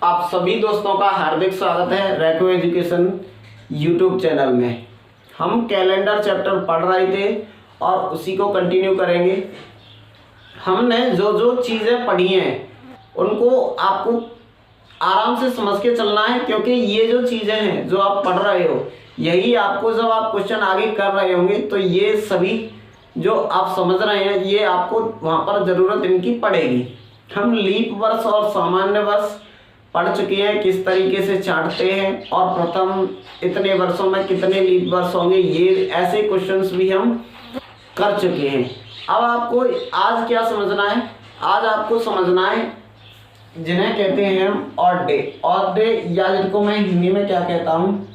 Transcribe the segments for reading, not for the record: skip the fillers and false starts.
आप सभी दोस्तों का हार्दिक स्वागत है रैको एजुकेशन यूट्यूब चैनल में। हम कैलेंडर चैप्टर पढ़ रहे थे और उसी को कंटिन्यू करेंगे। हमने जो जो चीज़ें पढ़ी हैं उनको आपको आराम से समझ के चलना है, क्योंकि ये जो चीज़ें हैं जो आप पढ़ रहे हो यही आपको जब आप क्वेश्चन आगे कर रहे होंगे तो ये सभी जो आप समझ रहे हैं ये आपको वहाँ पर ज़रूरत इनकी पड़ेगी। हम लीप वर्ष और सामान्य वर्ष पढ़ चुके हैं, किस तरीके से छांटते हैं और प्रथम इतने वर्षों में कितने लीप वर्ष होंगे, ये ऐसे क्वेश्चंस भी हम कर चुके हैं। अब आपको आज क्या समझना है? आज आपको समझना है जिन्हें कहते हैं हम ऑड डे। ऑड डे या जिनको मैं हिंदी में क्या कहता हूँ,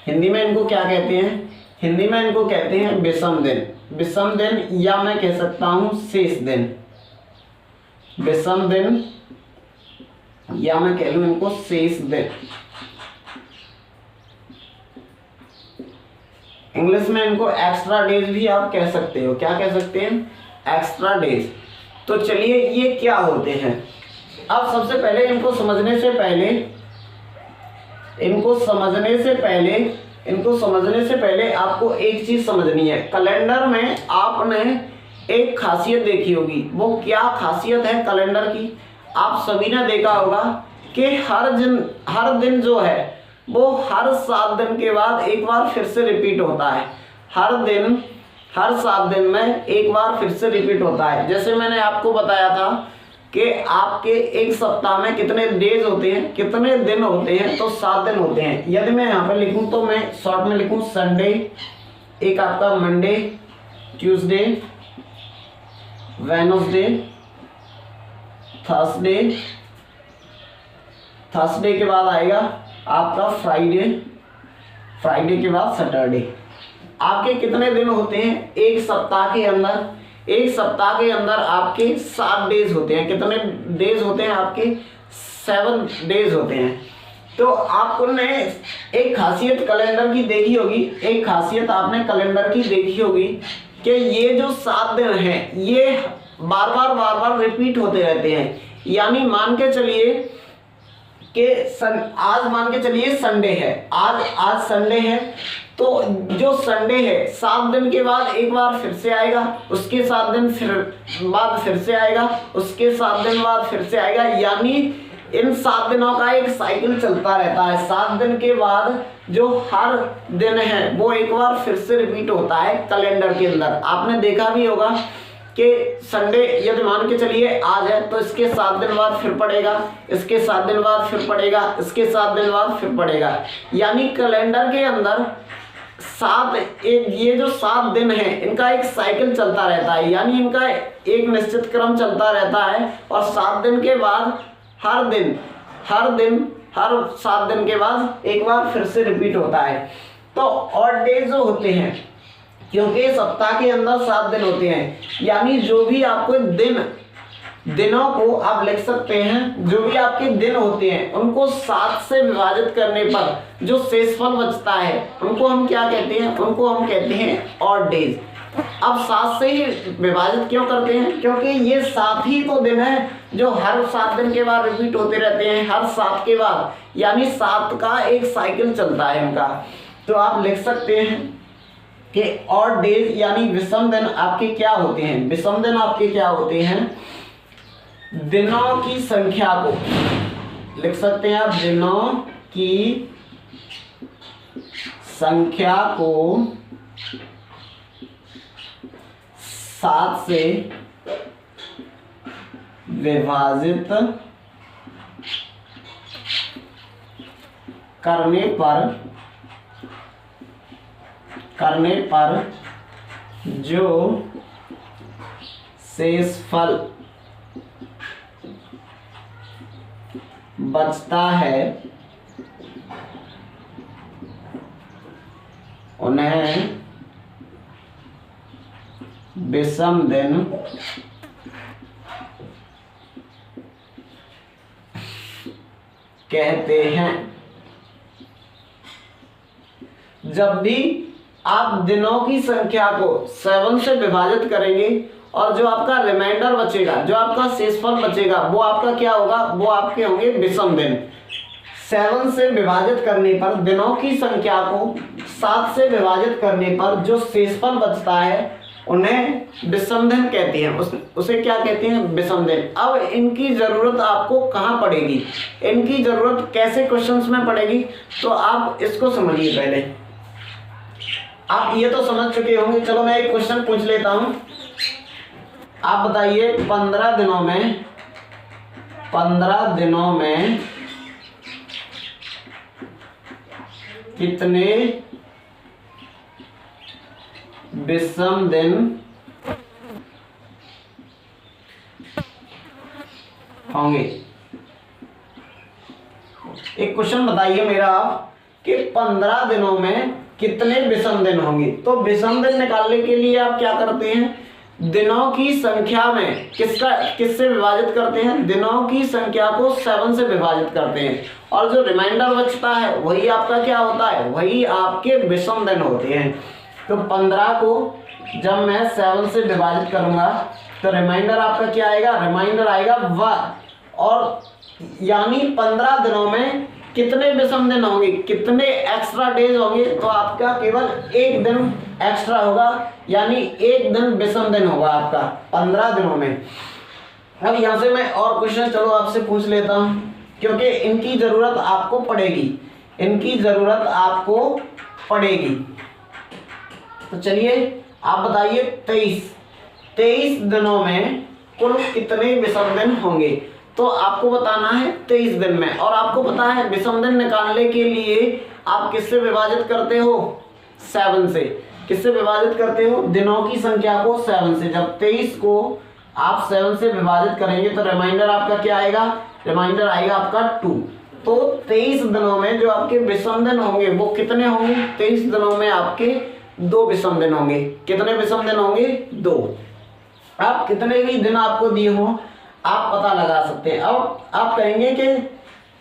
हिंदी में इनको क्या कहते हैं? हिंदी में इनको कहते हैं विषम दिन। विषम दिन या मैं कह सकता हूँ शेष दिन। विषम दिन या मैं कह लूँ इनको शेष दिन। इंग्लिश में इनको एक्स्ट्रा डेज भी आप कह सकते हो। क्या कह सकते हैं? Extra days. तो चलिए ये क्या होते हैं। अब सबसे पहले इनको समझने से पहले आपको एक चीज समझनी है। कैलेंडर में आपने एक खासियत देखी होगी। वो क्या खासियत है कैलेंडर की? आप सभी ने देखा होगा कि हर दिन जो है वो हर 7 दिन के बाद एक बार फिर से रिपीट होता है। हर 7 दिन में एक बार फिर से रिपीट होता है। जैसे मैंने आपको बताया था कि आपके एक सप्ताह में कितने डेज होते हैं, कितने दिन होते हैं, तो 7 दिन होते हैं। यदि मैं यहाँ पर लिखूँ तो मैं शॉर्ट में लिखूँ संडे, एक आपका मंडे, ट्यूसडे, वेडनेसडे, थर्सडे के बाद आएगा आपका फ्राइडे के बाद सैटरडे। आपके कितने दिन होते हैं एक सप्ताह के अंदर? एक सप्ताह के अंदर आपके 7 डेज होते हैं। कितने डेज होते हैं आपके? 7 डेज होते हैं। तो आपने एक खासियत कैलेंडर की देखी होगी, एक खासियत आपने कैलेंडर की देखी होगी कि ये जो 7 दिन हैं ये बार बार रिपीट होते रहते हैं। यानी मान के चलिए कि आज मान के चलिए संडे है, आज संडे है, तो जो संडे है 7 दिन के बाद एक बार फिर से आएगा, उसके 7 दिन बाद फिर से आएगा, उसके 7 दिन बाद फिर से आएगा। यानी इन 7 दिनों का एक साइकिल चलता रहता है। 7 दिन के बाद जो हर दिन है वो एक बार फिर से रिपीट होता है कैलेंडर के अंदर। आपने देखा भी होगा कि संडे यदि मान के चलिए आज है तो इसके 7 दिन बाद फिर पड़ेगा, इसके 7 दिन बाद फिर पड़ेगा, इसके 7 दिन बाद फिर पड़ेगा। यानी कैलेंडर के अंदर ये जो 7 दिन है इनका एक साइकिल चलता रहता है। यानी इनका एक निश्चित क्रम चलता रहता है और 7 दिन के बाद हर 7 दिन के बाद एक बार फिर से रिपीट होता है। तो ऑड डेज जो होते हैं, क्योंकि सप्ताह के अंदर 7 दिन होते हैं, यानी जो भी आपको दिनों को आप लिख सकते हैं, जो भी आपके दिन होते हैं उनको 7 से विभाजित करने पर जो शेषफल बचता है उनको हम क्या कहते हैं? उनको हम कहते हैं ऑड डेज। अब 7 से ही विभाजित क्यों करते हैं? क्योंकि ये 7 ही तो दिन है जो हर 7 दिन के बाद रिपीट होते रहते हैं, हर 7 के बाद। यानी 7 का एक साइकिल चलता है इनका। तो आप लिख सकते हैं कि ऑड डेज यानी विषम दिन आपके क्या होते हैं? विषम दिन आपके क्या होते हैं? दिनों की संख्या को लिख सकते हैं आप, दिनों की संख्या को 7 से विभाजित करने पर जो शेषफल बचता है उन्हें विषम दिन कहते हैं। जब भी आप दिनों की संख्या को 7 से विभाजित करेंगे और जो आपका रिमाइंडर बचेगा, जो आपका शेषफल बचेगा, वो आपका क्या होगा, वो आपके होंगे विषम दिन। 7 से विभाजित करने पर, दिनों की संख्या को 7 से विभाजित करने पर जो शेषफल बचता है उन्हें विषम दिन कहते हैं। उसे क्या कहते हैं, विषम दिन। अब इनकी जरूरत आपको कहाँ पड़ेगी, इनकी जरूरत कैसे क्वेश्चंस में पड़ेगी, तो आप इसको समझिए। पहले आप ये तो समझ चुके होंगे। चलो मैं एक क्वेश्चन पूछ लेता हूं। आप बताइए 15 दिनों में कितने विषम दिन होंगे। एक क्वेश्चन बताइए मेरा आप कि 15 दिनों में कितने विषम दिन होंगे। तो विषम दिन निकालने के लिए आप क्या करते हैं, दिनों की संख्या में किससे विभाजित करते हैं, दिनों की संख्या को 7 से विभाजित करते हैं, और जो रिमाइंडर बचता है वही आपका क्या होता है, वही आपके विषम दिन होते हैं। तो 15 को जब मैं 7 से विभाजित करूंगा तो रिमाइंडर आपका क्या आएगा, रिमाइंडर आएगा 1। और यानी 15 दिनों में कितने विषम दिन होंगे, कितने एक्स्ट्रा डेज होंगे, तो आपका केवल 1 दिन एक्स्ट्रा होगा, यानी 1 दिन विषम दिन होगा आपका 15 दिनों में। अब यहां से मैं और क्वेश्चन चलो आपसे पूछ लेता हूं, क्योंकि इनकी जरूरत आपको पड़ेगी, इनकी जरूरत आपको पड़ेगी। तो चलिए आप बताइए 23 दिनों में कुल कितने विषम दिन होंगे। तो आपको बताना है 23 दिन में, और आपको पता है विषम दिन निकालने के लिए आप किससे विभाजित करते हो, 7 से। किससे विभाजित करते हो, दिनों की संख्या को 7 से। जब 23 को आप 7 से विभाजित करेंगे तो रिमाइंडर आपका क्या आएगा, रिमाइंडर आएगा आपका 2। तो 23 दिनों में जो आपके विषम दिन होंगे वो कितने होंगे, 23 दिनों में आपके 2 विषम दिन होंगे। कितने विषम दिन होंगे, 2। आप कितने भी दिन आपको दिए हों आप पता लगा सकते हैं। अब आप कहेंगे कि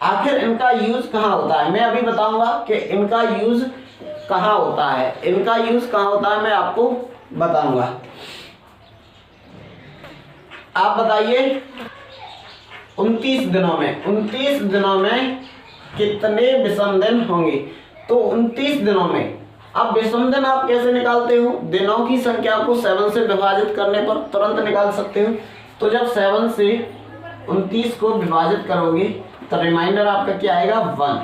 आखिर इनका यूज कहाँ होता है, मैं अभी बताऊंगा कि इनका यूज कहाँ होता है, इनका यूज कहाँ होता है मैं आपको बताऊंगा। आप बताइए 29 दिनों में कितने विषम दिन होंगे। तो 29 दिनों में अब विषम दिन आप कैसे निकालते हो, दिनों की संख्या को 7 से विभाजित करने पर तुरंत निकाल सकते हो। तो जब 7 से 29 को विभाजित करोगे तो रिमाइंडर आपका क्या आएगा, 1।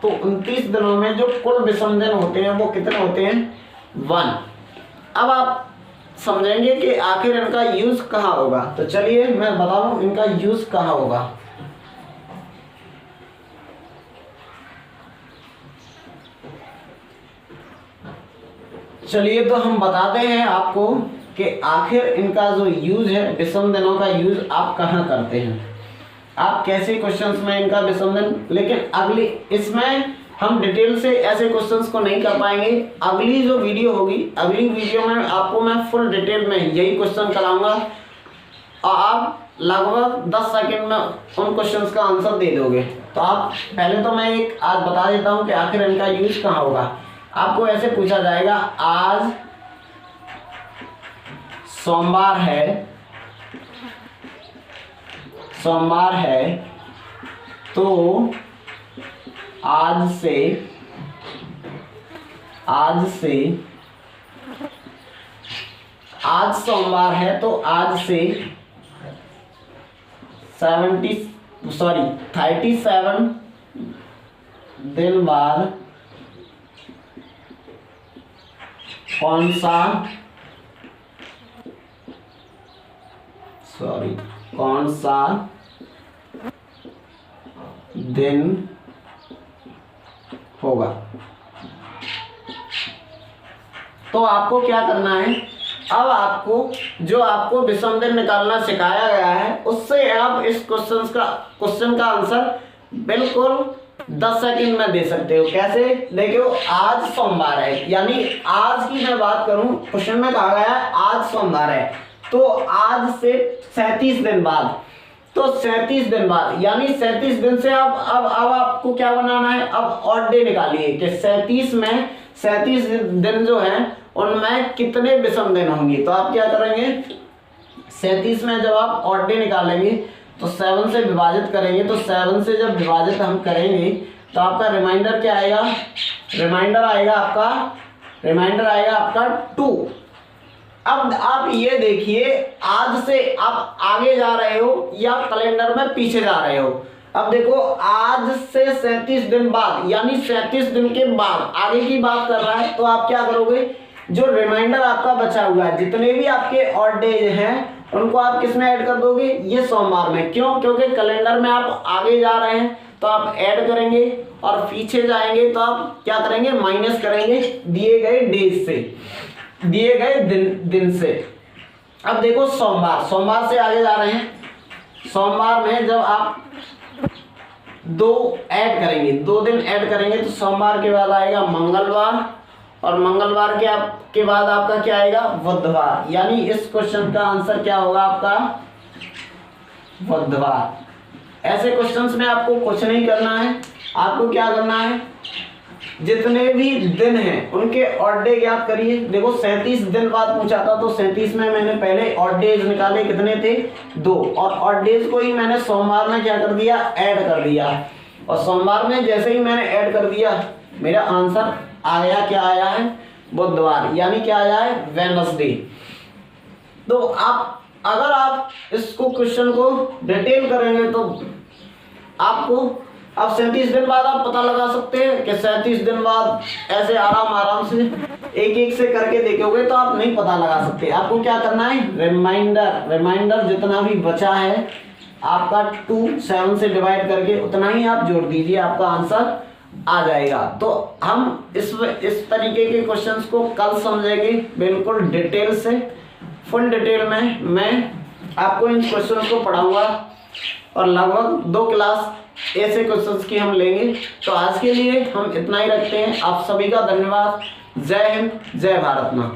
तो 29 दिनों में जो कुल विषम दिन होते हैं वो कितने होते हैं, 1। अब आप समझेंगे कि आखिर इनका यूज कहाँ होगा। तो चलिए मैं बताऊं इनका यूज कहाँ होगा। चलिए तो हम बताते हैं आपको कि आखिर इनका जो यूज है, विषम दिनों का यूज आप कहाँ करते हैं, आप कैसे क्वेश्चंस में इनका विषम दिन। लेकिन अगली इसमें हम डिटेल से ऐसे क्वेश्चंस को नहीं कर पाएंगे। अगली जो वीडियो होगी, अगली वीडियो में आपको मैं फुल डिटेल में यही क्वेश्चन कराऊंगा और आप लगभग 10 सेकंड में उन क्वेश्चंस का आंसर दे दोगे। तो आप पहले तो मैं एक आज बता देता हूं कि आखिर इनका यूज कहाँ होगा। आपको ऐसे पूछा जाएगा, आज सोमवार है तो आज सोमवार है तो आज से 37 दिन बाद कौन सा दिन होगा। तो आपको क्या करना है, अब आपको विषम दिन निकालना सिखाया गया है, उससे आप इस क्वेश्चन का आंसर बिल्कुल 10 सेकंड में दे सकते हो। कैसे, देखो आज सोमवार है, यानी आज की मैं बात करूं, क्वेश्चन में कहा गया है आज सोमवार है तो आज से 37 दिन बाद, तो 37 दिन बाद यानी 37 दिन से अब आपको क्या बनाना है, अब ऑड डे निकालिए कि 37 दिन जो है उनमें कितने विषम दिन होंगे। तो आप क्या करेंगे, 37 में जब आप ऑड डे निकालेंगे तो 7 से विभाजित करेंगे, तो 7 से जब विभाजित हम करेंगे तो आपका रिमाइंडर क्या आएगा, रिमाइंडर आएगा आपका 2। अब आप ये देखिए, आज से आप आगे जा रहे हो या कैलेंडर में पीछे जा रहे हो। अब देखो, आज से 37 दिन बाद यानी 37 दिन के बाद आगे की बात कर रहा है, तो आप क्या करोगे, जो रिमाइंडर आपका बचा हुआ है, जितने भी आपके ऑड डेज हैं उनको आप किस में ऐड कर दोगे, ये सोमवार में। क्यों? क्योंकि कैलेंडर में आप आगे जा रहे हैं तो आप ऐड करेंगे और पीछे जाएंगे तो आप क्या करेंगे, माइनस करेंगे दिए गए डेज से, दिए गए दिन से। अब देखो, सोमवार से आगे जा रहे हैं। सोमवार में जब आप 2 ऐड करेंगे, 2 दिन ऐड करेंगे तो सोमवार के बाद आएगा मंगलवार, और मंगलवार के बाद आपका क्या आएगा, बुधवार। यानी इस क्वेश्चन का आंसर क्या होगा आपका, बुधवार। ऐसे क्वेश्चंस में आपको कुछ नहीं करना है, आपको क्या करना है, जितने भी दिन हैं उनके ऑड डे याद करिए। देखो, 37 दिन बाद पूछा था तो 37 में मैंने पहले ऑड डेज निकाले, कितने थे, 2, और ऑड डेज को ही मैंने सोमवार में क्या कर दिया, ऐड कर दिया। और सोमवार में जैसे ही मैंने ऐड कर दिया, मेरा आंसर आया, क्या आया है, बुधवार, यानी क्या आया है, वेडनेसडे। तो अगर आप इसको क्वेश्चन को डिटेल करेंगे तो आपको अब 37 दिन बाद आप पता लगा सकते हैं कि 37 दिन बाद ऐसे आराम से एक से करके देखोगे तो आप नहीं पता लगा सकते। आपको क्या करना है, रिमाइंडर जितना भी बचा है आपका 2 7 से डिवाइड करके उतना ही आप जोड़ दीजिए, आपका आंसर आ जाएगा। तो हम इस तरीके के क्वेश्चंस को कल समझेंगे बिल्कुल डिटेल से, फुल डिटेल में मैं आपको इन क्वेश्चंस को पढ़ाऊंगा और लगभग 2 क्लास ऐसे क्वेश्चंस की हम लेंगे। तो आज के लिए हम इतना ही रखते हैं। आप सभी का धन्यवाद। जय हिंद, जय भारत माँ।